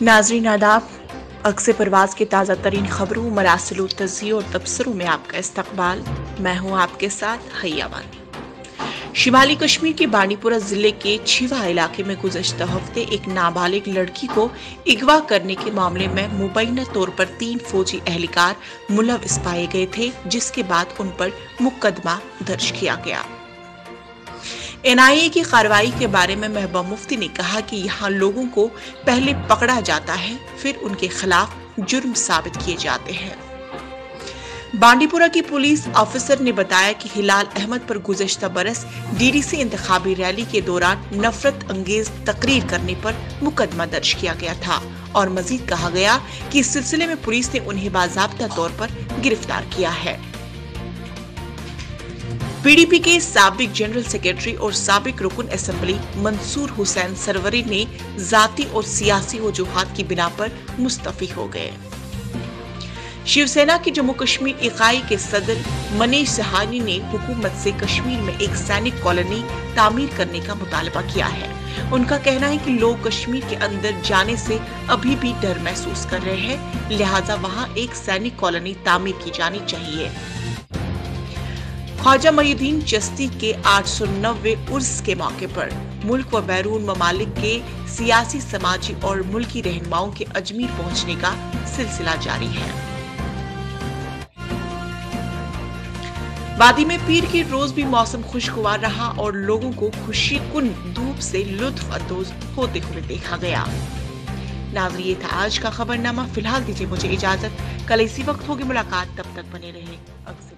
नाज़रीन आदाब, अक्स परवाज़ की ताज़ा तरीन खबरों, मरासिल, तज़किरों और तबसरों में आपका इस्तकबाल। मैं हूँ आपके साथ हैया वानी। शिमाली कश्मीर के बांडीपुरा जिले के छिवा इलाके में गुज़श्ता हफ्ते एक नाबालिग लड़की को अगवा करने के मामले में मुबैना तौर पर 3 फौजी एहलकार मुलविस पाए गए थे, जिसके बाद उन पर मुकदमा दर्ज किया गया। एनआईए की कार्रवाई के बारे में महबूबा मुफ्ती ने कहा कि यहाँ लोगों को पहले पकड़ा जाता है, फिर उनके खिलाफ जुर्म साबित किए जाते हैं। बांडीपुरा की पुलिस ऑफिसर ने बताया कि हिलाल अहमद पर गुज़श्ता बरस डीडीसी इंतखाबी रैली के दौरान नफरत अंगेज तकरीर करने पर मुकदमा दर्ज किया गया था और मजीद कहा गया कि इस सिलसिले में पुलिस ने उन्हें बाज़ाब्ता तौर पर गिरफ्तार किया है। पीडीपी के साबिक जनरल सेक्रेटरी और साबिक रुकन असेंबली मंसूर हुसैन सरवरी ने जाती और सियासी वजूहात की बिना पर मुस्तफी हो गए। शिवसेना की जम्मू कश्मीर इकाई के सदर मनीष सहानी ने हुकूमत से कश्मीर में एक सैनिक कॉलोनी तामीर करने का मुतालबा किया है। उनका कहना है कि लोग कश्मीर के अंदर जाने से अभी भी डर महसूस कर रहे हैं, लिहाजा वहां एक सैनिक कॉलोनी तामीर की जानी चाहिए। ख्वाजा मोइनुद्दीन चिश्ती के 890वें उर्स के मौके पर मुल्क व बैरून ममालिक के सियासी, समाजी और मुल्की रहनुमाओं के अजमेर पहुंचने का सिलसिला जारी है। वादी में पीर के रोज भी मौसम खुशगवार रहा और लोगों को खुशी कुन धूप से लुत्फ अंदोज होते हुए देखा गया। नाज़रीन, ये था आज का खबरनामा। फिलहाल दीजिए मुझे इजाजत, कल इसी वक्त होगी मुलाकात, तब तक बने रहे अक्स।